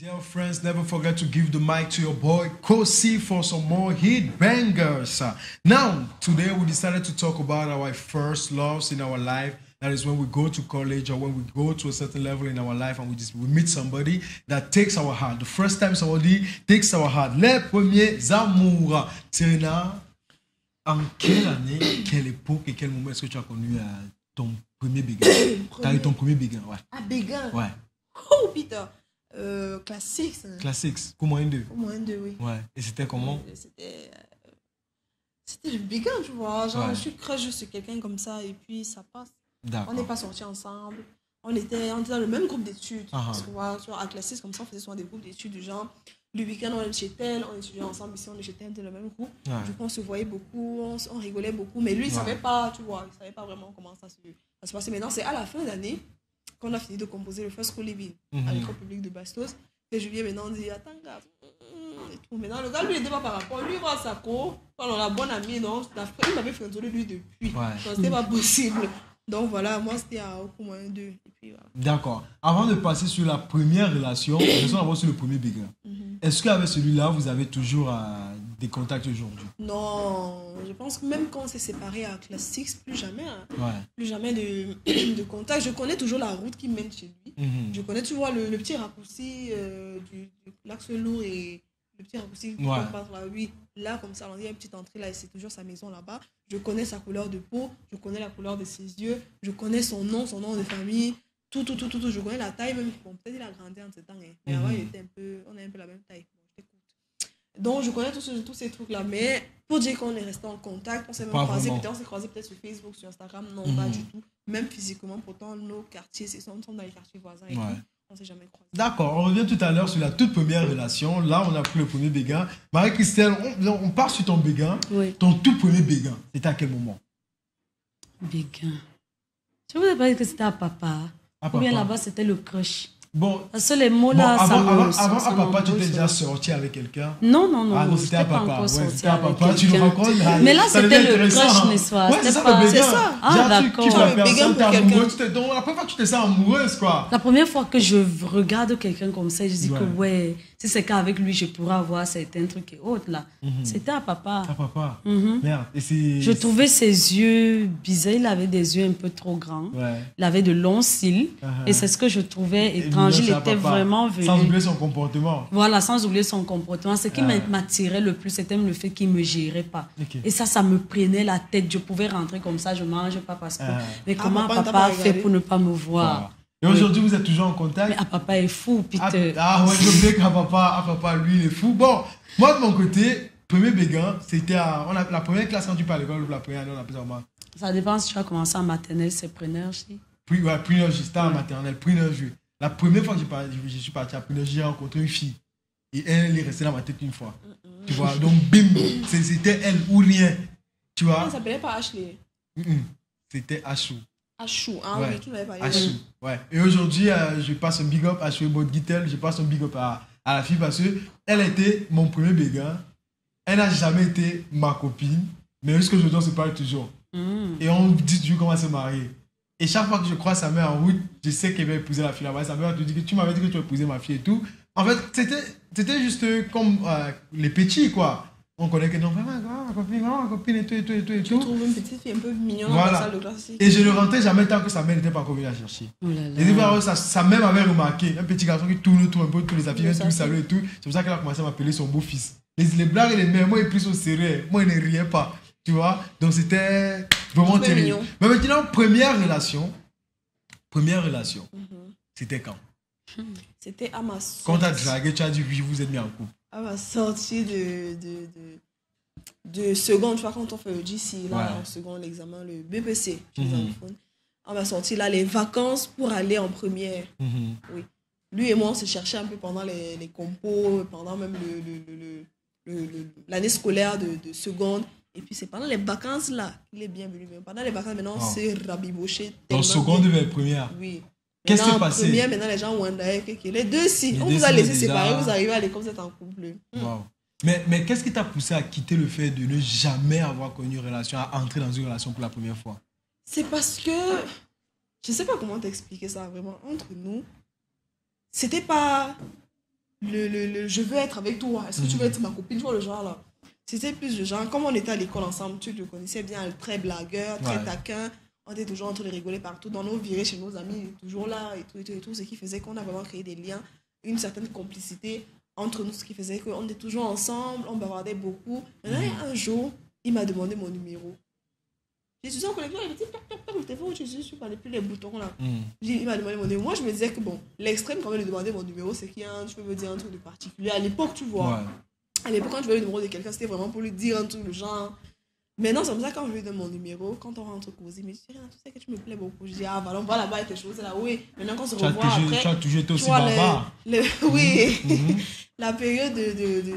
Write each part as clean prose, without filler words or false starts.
Dear friends, never forget to give the mic to your boy Kosi for some more hit bangers. Now, today we decided to talk about our first loves in our life. That is when we go to college or when we go to a certain level in our life and we meet somebody that takes our heart. The first time somebody takes our heart. Les premiers amours. Serena, en quelle année, quelle époque et quel moment est-ce que tu as connu ton premier béguin? T'as eu ton premier béguin, ouais. Ah, béguin? Ouais. Oh, Peter. Classique. Classique. Pour moins deux. Pour moins deux, oui. Ouais. Et c'était comment? C'était le béguin, tu vois. Genre, Ouais. je suis crush sur quelqu'un comme ça et puis ça passe. D'accord. On n'est pas sortis ensemble. On était dans le même groupe d'études. Ah. Parce que, voilà, à Classique, comme ça, on faisait souvent des groupes d'études du genre. Le week-end, on est chez tel, on étudiait ensemble. Ici, on est chez tel, dans le même groupe. Ouais. Du coup, on se voyait beaucoup, on rigolait beaucoup. Mais lui, il ne savait pas, tu vois, il ne savait pas vraiment comment ça se passait. Maintenant, c'est à la fin d'année qu'on a fini de composer le First School Living à l'école publique de Bastos. Et Julien maintenant dit, attends, gars, et tout. Maintenant, le gars, lui, il n'était pas par rapport. Lui, il voit sa co, on a bonne amie, donc il m'avait fait lui depuis. Ouais. Donc, c'était pas possible. Donc voilà, moi c'était à au moins 2. Et puis voilà. D'accord. Avant de passer sur la première relation, nous allons sur le premier béguin. Est-ce qu'avec celui-là, vous avez toujours des contacts aujourd'hui? Non, je pense que même quand on s'est séparés à Classe 6, plus jamais. Hein. Ouais. Plus jamais de contact. Je connais toujours la route qui mène chez lui. Je connais toujours le petit raccourci du l'axe lourd et le petit raccourci qui passe là. Oui, là, comme ça, il y a une petite entrée là et c'est toujours sa maison là-bas. Je connais sa couleur de peau, je connais la couleur de ses yeux, je connais son nom de famille, tout. Je connais la taille même. Bon, peut-être il a grandi en ce temps, hein. Mais avant, on a un peu la même taille. Bon, je t'écoute. Donc, je connais tous ces trucs-là. Mais pour dire qu'on est resté en contact, on s'est même croisé, on s'est croisé peut-être sur Facebook, sur Instagram. Non, pas du tout. Même physiquement, pourtant, nos quartiers, sont dans les quartiers voisins et tout. On s'est jamais croisé. D'accord, on revient tout à l'heure sur la toute première relation. Là, on a pris le premier béguin. Marie-Christelle, on part sur ton béguin. Oui. Ton tout premier béguin, c'était à quel moment? Béguin. Je vous ai pas dit que c'était à papa. Ou bien là-bas, c'était le crush. Bon, parce que les mots là, avant à papa, tu étais déjà sorti avec quelqu'un? Non. Ah non, c'était à papa. Ouais, c'était à papa, tu le racontes. Mais là, c'était le crush, n'est-ce pas? Ouais, c'est ça le béguin. C'est ça. Ah, d'accord. Tu vois la le béguin personne, pour t'es amoureux. quelqu'un. Donc, la première fois que tu te sens amoureuse, quoi. La première fois que je regarde quelqu'un comme ça, je dis Ouais. que ouais, si c'est qu'avec lui, je pourrais avoir certains trucs et autres là. C'était à papa. À papa. Merde. Et c'est... Je trouvais ses yeux bizarres. Il avait des yeux un peu trop grands. Ouais. Il avait de longs cils. Et c'est ce que je trouvais étrange. Il était vraiment venu. Sans oublier son comportement. Voilà, sans oublier son comportement. Ce qui m'attirait le plus, c'était le fait qu'il ne me gérait pas. Okay. Et ça me prenait la tête. Je pouvais rentrer comme ça, je ne mange pas parce que... Mais comment papa papa t'a fait regardé? pour ne pas me voir? Et aujourd'hui, vous êtes toujours en contact? Mais papa est fou, Peter. Ouais, je sais qu'à papa, lui, il est fou. Bon, moi, de mon côté, premier béguin, c'était la première classe quand tu parles à l'école, la première année, on appelle ça comment? Ça dépend si tu as commencé en maternelle, c'est preneur. Prénergie, c'était en maternelle, prénergie. La première fois que je suis parti à prénergie, j'ai rencontré une fille. Et elle est restée dans ma tête une fois. Tu vois, donc bim, c'était elle ou rien. Tu vois? Ça s'appelait pas Ashley. C'était Achou. Achou, hein, Ouais. oui, tu m'avais parlé. Achou, ouais. Et aujourd'hui, je passe un big up à Achou Bodgitel, je passe un big up à la fille parce qu'elle a été mon premier béguin. Elle n'a jamais été ma copine, mais jusqu'aujourd'hui, on se parle toujours. Et on dit toujours comment se marier. Et chaque fois que je croise sa mère en route, je sais qu'elle va épouser la fille là-bas. Sa mère te dit que tu m'avais dit que tu épousais ma fille et tout. En fait, c'était juste comme les petits, quoi. On connaît que non, vraiment, ma copine et tout. Tu trouves une petite fille un peu mignonne Voilà. dans la salle de classe. Et je ne rentrais jamais tant que sa mère n'était pas venue la chercher. Oh là là. Et des fois, sa mère m'avait remarqué, un petit garçon qui tourne autour un peu, tous les affaires, viennent tous saluer et tout. C'est pour ça qu'elle a commencé à m'appeler son beau-fils. Les blagues et les mères, moi, ils pris au sérieux. Moi, ils ne riaient pas. Tu vois? Donc, c'était vraiment Très terrible. mignon. Mais maintenant, première relation, c'était quand? C'était à ma Quand t'as sortie. dragué, tu as dit oui, vous êtes mis en couple. À ma sortie de seconde, tu vois, quand on fait le GC, là, Ouais. en seconde, l'examen, le BPC, chez les anglophones. À ma sortie, là, les vacances pour aller en première. Oui. Lui et moi, on se cherchait un peu pendant les compos, pendant même l'année scolaire de seconde. Et puis, c'est pendant les vacances, là, qu'il est bienvenu. Mais pendant les vacances, maintenant, on s'est rabiboché. Donc, seconde vers première. Oui. Qu'est-ce qui s'est Maintenant, en passé? première, maintenant, les gens ont un les deux, si. Les On deux, vous a si, laissé déjà. séparer, vous arrivez à l'école, vous êtes en couple. Wow. Mais qu'est-ce qui t'a poussé à quitter le fait de ne jamais avoir connu une relation, à entrer dans une relation pour la première fois? C'est parce que, je sais pas comment t'expliquer ça vraiment, entre nous, c'était pas je veux être avec toi, est-ce que tu veux être ma copine, tu vois le genre là. C'était plus le genre, comme on était à l'école ensemble, tu le connaissais bien, très blagueur, très taquin, on était toujours en train de rigoler partout, dans nos virées chez nos amis, toujours là et tout, ce qui faisait qu'on a vraiment créé des liens, une certaine complicité entre nous, ce qui faisait qu'on était toujours ensemble, on bavardait beaucoup. Maintenant, un jour, il m'a demandé mon numéro. J'ai dit, en connexion, il m'a dit, le téléphone, je suis pas plus les boutons là. Il m'a demandé mon numéro. Moi, je me disais que bon, l'extrême quand même de demander mon numéro, c'est qu'il y a tu peux me dire un truc de particulier. À l'époque, tu vois. Ouais. À l'époque, quand je veux le numéro de quelqu'un, c'était vraiment pour lui dire un truc de genre. Maintenant, c'est comme ça, quand je lui donne mon numéro, quand on rentre causer, mais je dis, tu sais que tu me plais beaucoup. Je dis, ah, voilà, on va là-bas et quelque chose. Là, oui. Maintenant, quand on se revoit après. Tu as toujours été aussi barbare. Oui. La période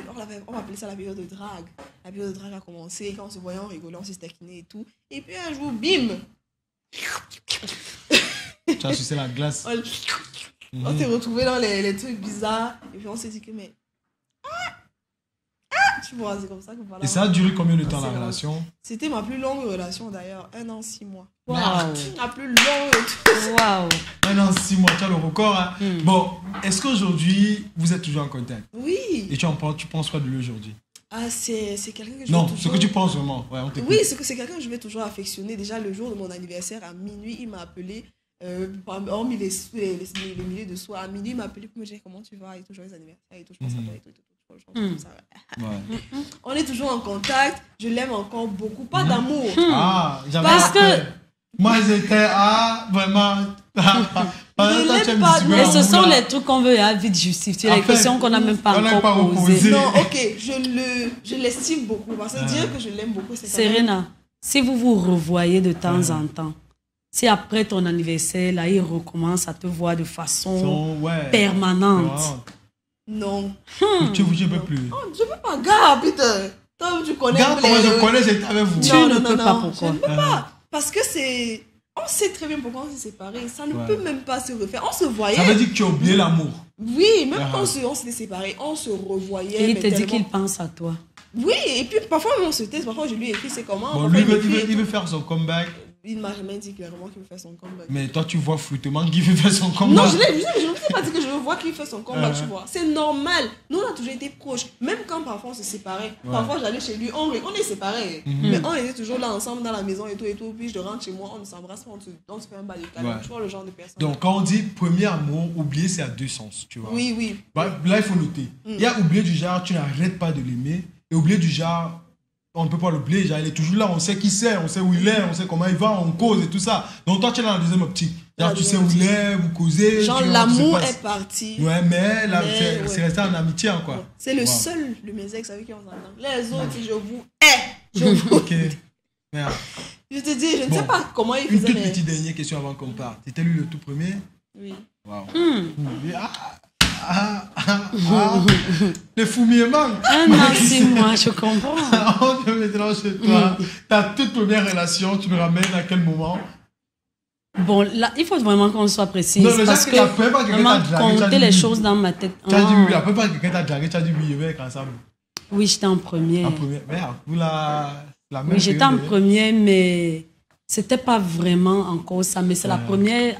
on va appeler ça la période de drague. La période de drague a commencé. Quand on se voyait, on rigolait, on s'est taquiné et tout. Et puis un jour, bim! Tu as sucé la glace. On s'est retrouvés dans les trucs bizarres. Et puis on s'est dit que, mais. Tu vois, c'est comme ça que voilà. Et ça a duré combien de temps la relation? C'était ma plus longue relation d'ailleurs, 1 an, 6 mois. Wow. La plus longue de tout. Wow. 1 an, 6 mois, tu as le record. Hein? Bon, est-ce qu'aujourd'hui, vous êtes toujours en contact? Oui. Et tu penses quoi de lui aujourd'hui? Ah, c'est quelqu'un que je Non, vais toujours... ce que tu penses vraiment. Ouais, oui, c'est quelqu'un que je vais toujours affectionner. Déjà, le jour de mon anniversaire, à minuit, il m'a appelé. Hormis les milliers de soirs, à minuit, il m'a appelé pour me dire comment tu vas et tout, joyeux anniversaire et tout, je pense à toi et tout. On est toujours en contact, je l'aime encore beaucoup, pas d'amour. Ah, parce que moi j'étais vraiment mais ce sont les trucs qu'on veut vite justifier, les questions qu'on n'a même pas encore posées. Non, ok, je l'estime beaucoup parce que dire que je l'aime beaucoup, c'est Serena, si vous vous revoyez de temps en temps, si après ton anniversaire là il recommence à te voir de façon permanente. Non. Tu ne peux plus. Oh, je ne peux pas, gars, Peter. Toi, tu connais. Gars, comment je connais, j'étais avec vous. Tu ne peux pas, pourquoi? Je ne peux pas. Parce que c'est... On sait très bien pourquoi on s'est séparés. Ça ne peut même pas se refaire. On se voyait. Ça veut dire que tu as oublié l'amour. Oui, même quand on s'était séparés, on se revoyait. Et il te dit qu'il pense à toi. Oui, et puis parfois on se tait. Parfois je lui écris, c'est comment. Bon, lui, il veut faire son comeback. Il m'a jamais dit clairement qu'il veut faire son comeback. Mais toi, tu vois floutement qu'il veut faire son comeback. Non, je ne sais pas dit que je vois qu'il fait son comeback, tu vois. C'est normal. Nous, on a toujours été proches. Même quand parfois on se séparait. Parfois, j'allais chez lui, on est séparés. Mais on était toujours là ensemble dans la maison et tout. Puis je rentre chez moi, on s'embrasse, on se fait un bas de câlin. Tu vois le genre de personne. Donc, quand on dit premier amour, oublier, c'est à deux sens, tu vois. Oui, oui. Bah, là, il faut noter. Il y a oublier du genre, tu n'arrêtes pas de l'aimer. Et oublier du genre... On ne peut pas l'oublier, il est toujours là, on sait qui c'est, on sait où il est, on sait comment il va, on cause et tout ça. Donc toi, tu es dans la deuxième optique. Genre, tu sais où il est, vous causez. Genre, l'amour est parti. Ouais, mais c'est resté en amitié, quoi. Ouais. C'est le seul de mes ex avec qui on s'entend. Les autres, je vous hais. Je vous ok. Merde. Je te dis, je ne sais pas comment il faisait. Une toute petite dernière question avant qu'on parte. C'était lui le tout premier? Oui. Waouh. Le fumier manque. 1 an, 6 mois, je comprends. On te mettra chez toi. Ta toute première relation, tu me ramènes à quel moment? Bon, là, il faut vraiment qu'on soit précis. Non, parce que la première fois que quelqu'un t'a dragué, compter les choses dans ma tête. Tu as dit oui, la première fois que quelqu'un t'a dragué, tu as dit oui, je vais être ensemble. Oui, j'étais en première. En première, merde, vous la même. Oui, j'étais en première, mais c'était pas vraiment encore ça. Mais c'est la première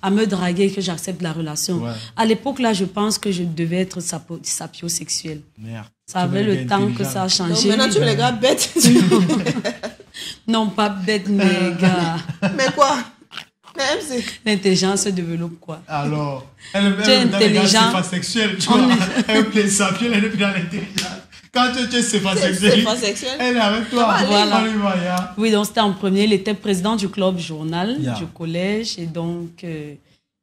à me draguer que j'accepte la relation. Ouais. À l'époque, là, je pense que je devais être sapiosexuelle. Merde. Ça avait le temps que ça a changé. Donc maintenant, tu es les gars bêtes. Non, pas bête, mais gars. Mais quoi? Mais MC. L'intelligence se développe, quoi. Alors, elle est intelligente. Elle est sexuelle, tu vois. Elle est sapienne, elle est dans l'intelligence. Quand tu es sexuelle, elle est avec toi. Voilà. Oui, donc c'était en premier. Il était président du club journal du collège. Et donc,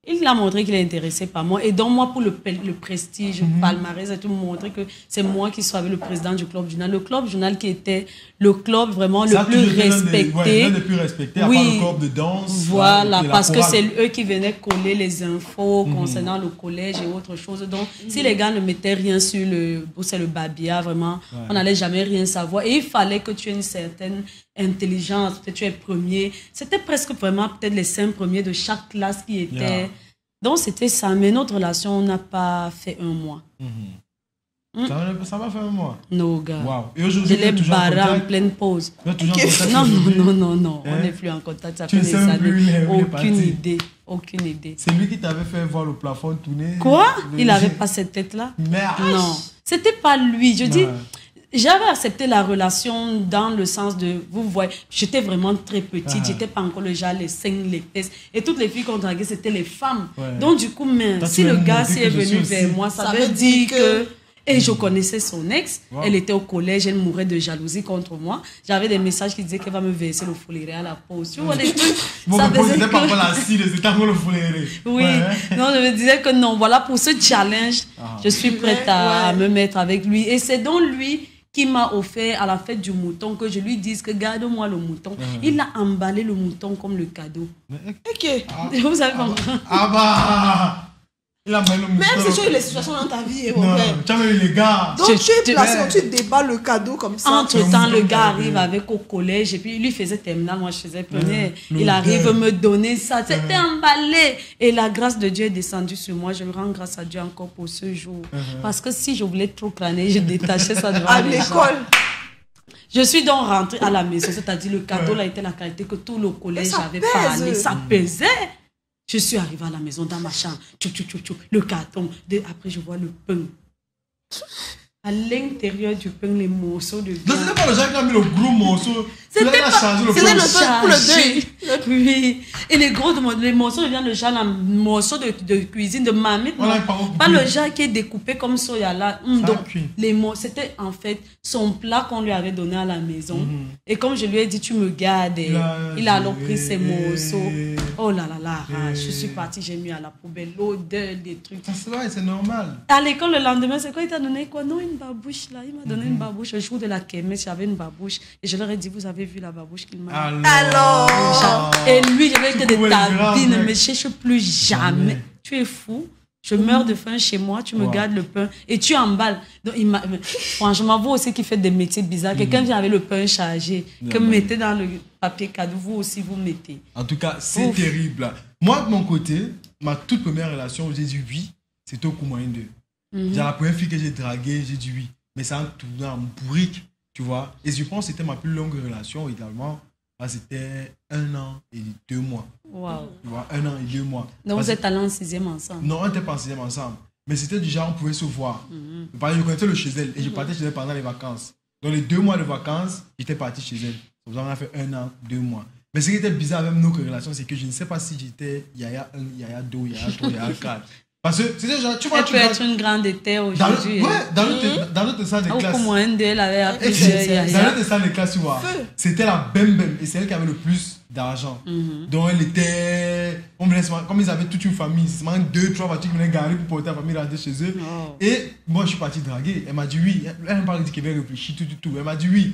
il a montré qu'il est intéressé par moi. Et donc, moi, pour le prestige, le palmarès, et tout, montrer que c'est moi qui suis avec le président du club journal. Le club journal qui était le club vraiment le plus respecté. L'un des plus respectés, à part le club de danse. Voilà, parce que c'est eux qui venaient coller les infos concernant le collège et autre chose. Donc, si les gars ne mettaient rien sur le babia, vraiment, on n'allait jamais rien savoir. Et il fallait que tu aies une certaine intelligence, peut-être tu es premier. C'était presque vraiment peut-être les 5 premiers de chaque classe qui étaient. Donc, c'était ça. Mais notre relation n'a pas fait 1 mois. Ça va faire un mois. Non, gars. Wow. Et aujourd'hui, je l'ai barré en pleine pause. Non, on n'est plus en contact. Ça fait des années. Aucune idée. C'est lui qui t'avait fait voir le plafond tourner. Quoi? Il n'avait pas cette tête-là? Non. C'était pas lui. Je dis, j'avais accepté la relation dans le sens de, vous voyez, j'étais vraiment très petite, j'étais pas encore le genre, les seins, les fesses. Et toutes les filles qu'on draguait, c'était les femmes. Donc du coup, si le gars s'y est venu vers moi, ça veut dire que... Et je connaissais son ex, elle était au collège, elle mourait de jalousie contre moi. J'avais des messages qui disaient qu'elle va me verser le fouléré à la pause. Tu vois, les trucs. Ça faisait pas la cire, c'était encore le fouléré. Oui, non, je me disais que non, voilà, pour ce challenge, je suis prête à me mettre avec lui. Et c'est donc lui qui m'a offert à la fête du mouton que je lui dise que garde-moi le mouton. Il a emballé le mouton comme le cadeau. Ok. Vous avez compris? Même si tu as eu les situations dans ta vie, tu as eu les gars. Donc tu es placé, tu déballes le cadeau comme ça. Entre-temps, le gars arrive avec au collège et puis lui faisait terminale, moi je faisais première. Il arrive me donner ça, c'était emballé. Et la grâce de Dieu est descendue sur moi. Je rends grâce à Dieu encore pour ce jour. Parce que si je voulais trop crâner, je détachais ça devant les gens. À l'école. Je suis donc rentrée à la maison, c'est-à-dire le cadeau là était la qualité que tout le collège avait parlé. Ça pesait. Je suis arrivée à la maison, dans ma chambre, le carton. Après, je vois le pain. À l'intérieur du pain, les morceaux de viande. Donc, c'était pas le genre qui a mis le gros morceau. C'était le pain pour le deuil. Oui. Et les morceaux de viande, le genre, morceaux de cuisine, de marmite. Pas le genre qui est découpé comme soya là. Donc, c'était en fait son plat qu'on lui avait donné à la maison. Et comme je lui ai dit, tu me gardes. Il a alors pris ses morceaux. Oh là là, je suis partie, j'ai mis à la poubelle l'odeur des trucs. C'est normal. À l'école, le lendemain, c'est quoi? Il t'a donné quoi? Non, une babouche là. Il m'a donné une babouche. Le jour de la kermesse, j'avais une babouche. Et je leur ai dit, vous avez vu la babouche qu'il m'a donné? Alors Et lui, je vais que de ta vie, ne me cherche plus jamais. Tu es fou. Je meurs de faim chez moi, tu me gardes le pain et tu emballes. Donc, franchement, vous aussi qui faites des métiers bizarres, quelqu'un vient avec le pain chargé, que vous mettez dans le papier cadeau, vous aussi vous mettez. En tout cas, c'est terrible. Moi, de mon côté, ma toute première relation, j'ai dit oui, c'était au Koumoyen 2. La première fille que j'ai draguée, j'ai dit oui. Mais ça a tourné en bourrique, tu vois. Et je pense que c'était ma plus longue relation également. C'était 1 an et 2 mois. Wow. Tu vois, 1 an et 2 mois. Donc vous êtes allés en 6e ensemble? Non, on n'était pas en 6e ensemble. Mais c'était du genre, on pouvait se voir. Par exemple, je connaissais le chez elle et je partais chez elle pendant les vacances. Dans les 2 mois de vacances, j'étais parti chez elle. Donc on a fait 1 an, 2 mois. Mais ce qui était bizarre avec nos relations, c'est que je ne sais pas si j'étais Yaya 1, Yaya 2, Yaya 3, Yaya 4. Parce que c'était genre, tu vois, elle peut être une grande éther aujourd'hui. Dans notre salle de classe. Au moins, elle avait appris dans notre salle de classe, tu vois, c'était la bem-bem. Et c'est elle qui avait le plus d'argent. Donc elle était. Comme ils avaient toute une famille, c'est seulement 2-3 voitures qui venaient garer pour porter la famille rentrer chez eux. Et moi, je suis parti draguer. Elle m'a dit oui. Elle m'a pas dit qu'elle avait réfléchi, tout. Elle m'a dit oui.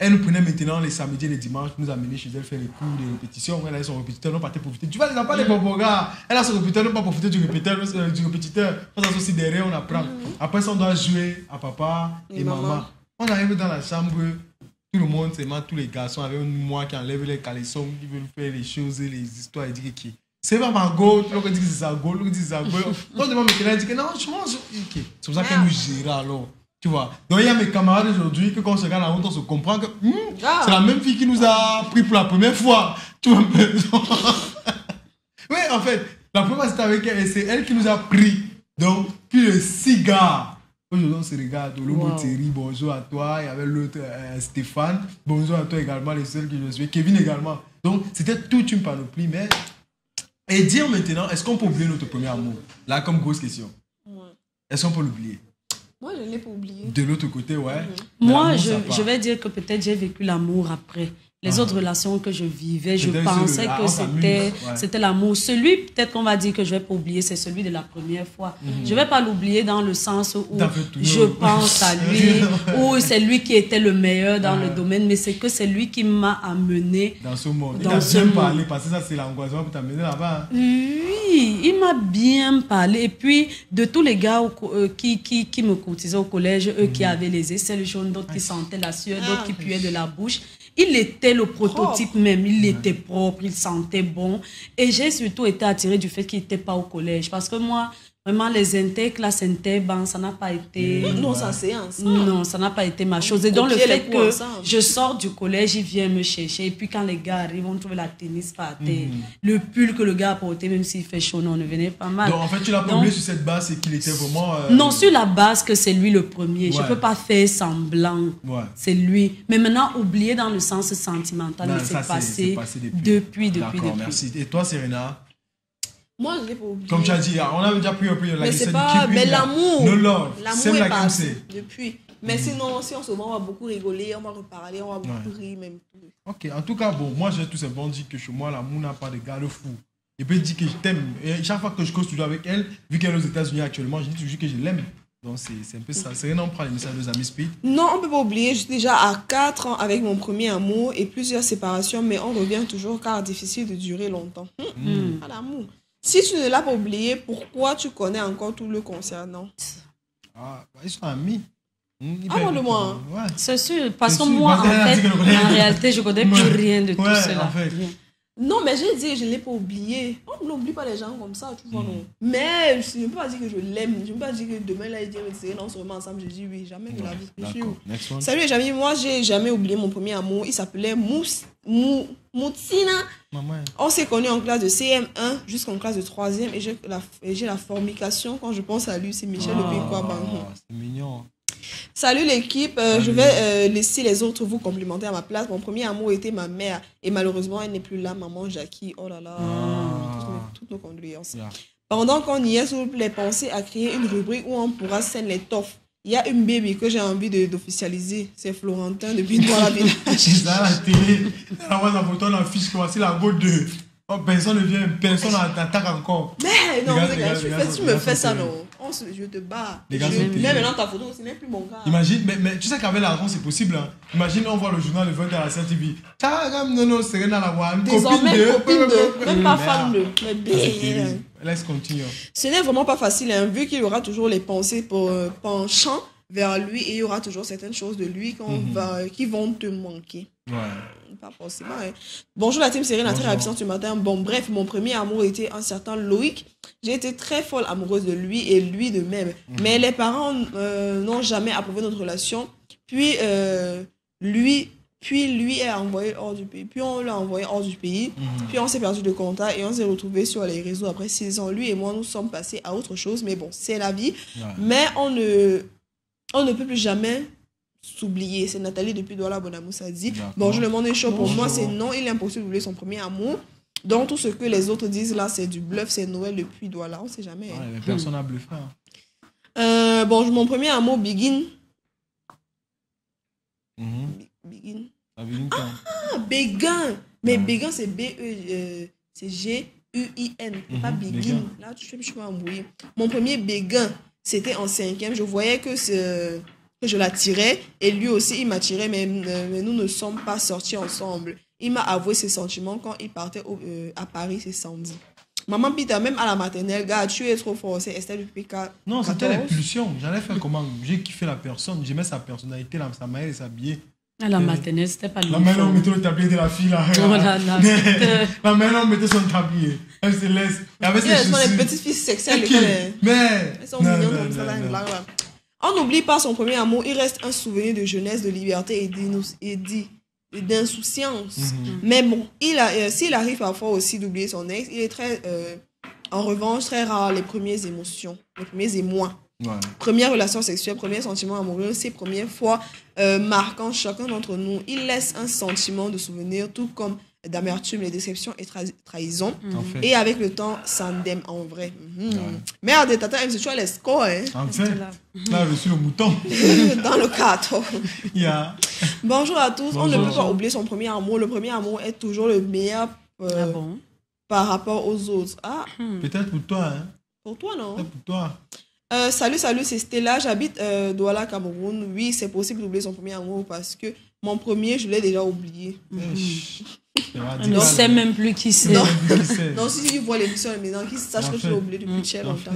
Elle nous prenait maintenant les samedis et les dimanches pour nous amener chez elle faire les cours, les répétitions. Elle avait son répétiteur, on partait profiter. Tu vois, les enfants, les bons gars, elle a son répétiteur, on pas profiter du répétiteur. On s'assoit aussi derrière, on apprend. Après ça, on doit jouer à papa et maman. On arrive dans la chambre, tout le monde, tous les garçons avec moi qui enlève les caleçons, qui veulent faire les choses, les histoires, et dire que c'est pas ma go, l'autre dit que c'est sa go, l'autre dit que c'est sa go. Quand je demande maintenant, elle dit que non, je mange. C'est pour ça qu'elle nous gère alors. Tu vois, donc il y a mes camarades aujourd'hui que quand on se regarde la route, on se comprend que c'est la même fille qui nous a pris pour la première fois. Tu vois, oui, en fait, la première fois c'était avec elle et c'est elle qui nous a pris. Donc, puis le cigare. Aujourd'hui, on se regarde. Thierry, bonjour à toi. Il y avait l'autre Stéphane. Bonjour à toi également, les seuls que je suis. Kevin également. Donc, c'était toute une panoplie. Mais, et dire maintenant, est-ce qu'on peut oublier notre premier amour? Là, comme grosse question. Est-ce qu'on peut l'oublier? Moi, je ne l'ai pas oublié. De l'autre côté, ouais. Moi, je vais dire que peut-être j'ai vécu l'amour après. Les autres relations que je vivais, je pensais que c'était l'amour. Celui, peut-être qu'on va dire que je ne vais pas oublier, c'est celui de la première fois. Je ne vais pas l'oublier dans le sens où je pense à lui, ou c'est lui qui était le meilleur dans le domaine, mais c'est que c'est lui qui m'a amené dans ce monde. Il a bien parlé, parce que ça, c'est l'angoissement pour t'amener là-bas. Oui, il m'a bien parlé. Et puis, de tous les gars qui me courtisaient au collège, eux qui avaient les aisselles jaunes, d'autres qui sentaient la sueur, d'autres qui puaient de la bouche, il était le prototype même, il était propre, il sentait bon. Et j'ai surtout été attirée du fait qu'il n'était pas au collège. Parce que moi, Vraiment, les interclasses, interbancs, ça n'a pas été... Non, ça c'est ensemble. Non, ça n'a pas été ma chose. Et donc, le fait que je sors du collège, ils viennent me chercher. Et puis, quand les gars arrivent, on trouve la tennis par terre. Le pull que le gars a porté, même s'il fait chaud, non, on devenait pas mal. Donc, en fait, tu l'as pas oublié sur cette base, c'est qu'il était vraiment... Non, sur la base que c'est lui le premier. Ouais. Je ne peux pas faire semblant. Ouais. C'est lui. Mais maintenant, oublier dans le sens sentimental, Non, mais c'est passé depuis. D'accord, merci. Et toi, Serena? Moi, je l'ai pas oublié. Comme tu as dit, on avait déjà pris un peu la mais c'est pas... Mais l'amour. No love. L'amour est passé depuis. Mais sinon, si on se voit, on va beaucoup rigoler, on va reparler, on va beaucoup rire, même tout. Ok, en tout cas, bon, moi, j'ai tout simplement dit que chez moi, l'amour n'a pas de garde-fou. Et puis, dit que je t'aime. Et chaque fois que je cause toujours avec elle, vu qu'elle est aux États-Unis actuellement, je dis toujours que je l'aime. Donc, c'est un peu ça. Serena, on prend les messages de nos amis Speed. Non, on ne peut pas oublier. Je suis déjà à 4 ans avec mon premier amour et plusieurs séparations, mais on revient toujours car difficile de durer longtemps. Pas l'amour. Si tu ne l'as pas oublié, pourquoi tu connais encore tout le concernant? Ah, ils sont amis. Parle-moi. Ouais. C'est sûr, parce que moi, en fait, en réalité, je ne connais plus rien de tout cela. En fait. Non, mais j'ai dit, je ne l'ai pas oublié. On n'oublie pas les gens comme ça, tu vois, non. Mais je ne peux pas dire que je l'aime. Je ne peux pas dire que demain, là, il dit, on se remet ensemble. Je dis oui, jamais de la vie. Salut les amis, moi, j'ai jamais oublié mon premier amour. Il s'appelait Moutina. On s'est connus en classe de CM1 jusqu'en classe de 3e et j'ai la fornication. Quand je pense à lui, c'est Michel Le Pécois. C'est mignon. Salut l'équipe, je vais laisser les autres vous complimenter à ma place. Mon premier amour était ma mère et malheureusement elle n'est plus là, maman Jackie. Oh là là, toutes nos condoléances. Pendant qu'on y est, s'il vous plaît, pensez à créer une rubrique où on pourra scène les toffes. Il y a une baby que j'ai envie d'officialiser, c'est Florentin depuis Douala Village. C'est ça la télé, on voit sa photo, on affiche comment c'est la goutte de... Oh, personne ne vient, personne n'attaque encore. Mais non, tu me fais ça, non. Je te bats. Mais maintenant ta photo, ce n'est plus mon cas. Imagine, mais tu sais qu'avec l'argent, c'est possible. Hein. Imagine, on voit le journal le 20 à la CNTV. Non, Serena la voix. Désormais, copine de. Même pas fan de. Mais bien. Laisse continuer. Ce n'est vraiment pas facile, hein, vu qu'il y aura toujours les pensées penchant vers lui et il y aura toujours certaines choses de lui qui vont te manquer. Ouais. Pas forcément. Hein. Bonjour la team Serena, très absente ce matin. Bon, bref, mon premier amour était un certain Loïc. J'ai été très folle amoureuse de lui et lui de même. Mais les parents n'ont jamais approuvé notre relation. Puis lui est envoyé hors du pays. Puis on l'a envoyé hors du pays. Puis on s'est perdu de contact et on s'est retrouvés sur les réseaux après 6 ans. Lui et moi, nous sommes passés à autre chose. Mais bon, c'est la vie. Ouais. Mais on ne peut plus jamais s'oublier. C'est Nathalie depuis Douala Bonamoussa dit. Bonjour, le monde est chaud. Pour moi, c'est non. Il est impossible d'oublier son premier amour. Donc, tout ce que les autres disent là, c'est du bluff. C'est Noël depuis Douala. On ne sait jamais. Ouais, personne n'a bluffé. Bonjour, mon premier amour, Begin. Begin. Begin. Mais Begin, c'est c'est G-U-I-N. Pas Begin. Là, je suis pas embrouillée. Mon premier Begin, c'était en 5e. Je voyais que je l'attirais et lui aussi il m'attirait, mais nous ne sommes pas sortis ensemble. Il m'a avoué ses sentiments quand il partait à Paris ce samedi. Maman Peter, même à la maternelle, gars, tu es trop fort, c'est Estelle du PK. Non, c'était les pulsions. J'allais faire comment? J'ai kiffé la personne, j'aimais sa personnalité, sa manière de s'habiller. À la maternelle, c'était pas lui. La mère, on mettait le tablier de la fille là. Oh là là. La mère, on mettait son tablier. Elle se laisse. Elles sont les petites filles sexuelles. Mais. Elles sont mignonnes comme ça. On n'oublie pas son premier amour, il reste un souvenir de jeunesse, de liberté et d'insouciance. Mais bon, s'il arrive parfois aussi d'oublier son ex, il est très, en revanche, très rare les premières émotions, les premiers émois. Ouais. Première relation sexuelle, premier sentiment amoureux, ces premières fois marquant chacun d'entre nous. Il laisse un sentiment de souvenir, tout comme d'amertume, les déceptions et trahisons. Et avec le temps, ça endème en vrai. Merde, Tata MC, tu as les scores. Hein? En fait, là, je suis le mouton. Dans le cadre. Yeah. Bonjour à tous. On ne peut pas oublier son premier amour. Le premier amour est toujours le meilleur par rapport aux autres. Peut-être pour toi. Hein? Pour toi, non? Peut-être pour toi. Salut, c'est Stella. J'habite Douala, Cameroun. Oui, c'est possible d'oublier son premier amour parce que mon premier, je l'ai déjà oublié. On ne sait même plus qui c'est. Non, si tu vois l'émission maintenant, qui sache que je l'ai oublié depuis très longtemps.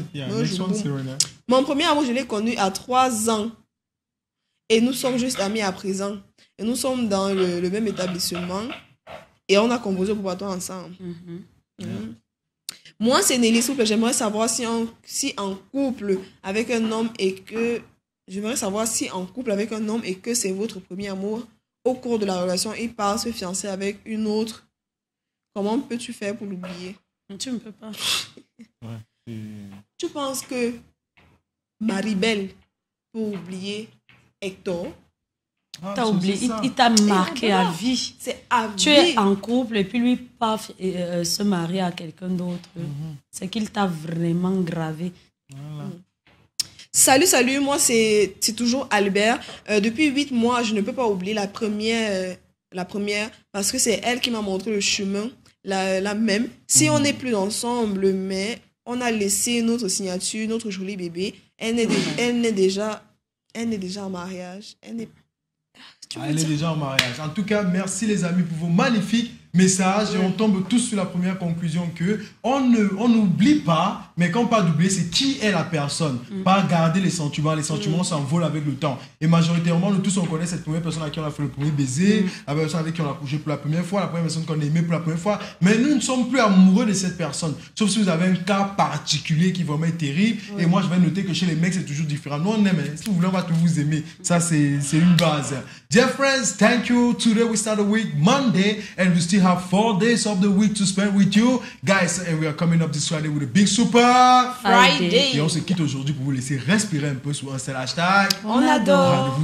Mon premier amour, je l'ai connu à 3 ans. Et nous sommes juste amis à présent. Et nous sommes dans le même établissement. Et on a composé pour toi ensemble. Moi, c'est Nelly, s'il vous plaît. J'aimerais savoir si en couple avec un homme et que... J'aimerais savoir si en couple avec un homme et que c'est votre premier amour, au cours de la relation, il part se fiancer avec une autre. Comment peux-tu faire pour l'oublier? Tu ne peux pas. Ouais, tu penses que Maribel peut oublier Hector? T'as oublié, il t'a marqué à vie. C'est à vie. Tu es en couple et puis lui paf, se marie à quelqu'un d'autre. C'est qu'il t'a vraiment gravé. Voilà. Salut, moi c'est toujours Albert. Depuis 8 mois, je ne peux pas oublier la première parce que c'est elle qui m'a montré le chemin, la même. Si on n'est plus ensemble, mais on a laissé notre signature, notre joli bébé, elle est déjà en mariage. Elle est déjà en mariage. En tout cas, merci les amis pour vos magnifiques messages. Et on tombe tous sur la première conclusion que on n'oublie pas, mais quand on parle d'oublier, c'est qui est la personne. Pas garder les sentiments. Les sentiments s'envolent avec le temps. Et majoritairement, nous tous, on connaît cette première personne à qui on a fait le premier baiser, la personne avec qui on a couché pour la première fois, la première personne qu'on a aimée pour la première fois. Mais nous ne sommes plus amoureux de cette personne. Sauf si vous avez un cas particulier qui vraiment est terrible. Et moi, je vais noter que chez les mecs, c'est toujours différent. Nous, on aime. Hein. Si vous voulez, on va tout vous aimer. Ça, c'est une base. Dear friends, thank you. Today we start the week Monday and we still have 4 days of the week to spend with you. Guys, and we are coming up this Friday with a big super Friday. Et on se quitte aujourd'hui pour vous laisser respirer un peu sur un seul hashtag. On adore.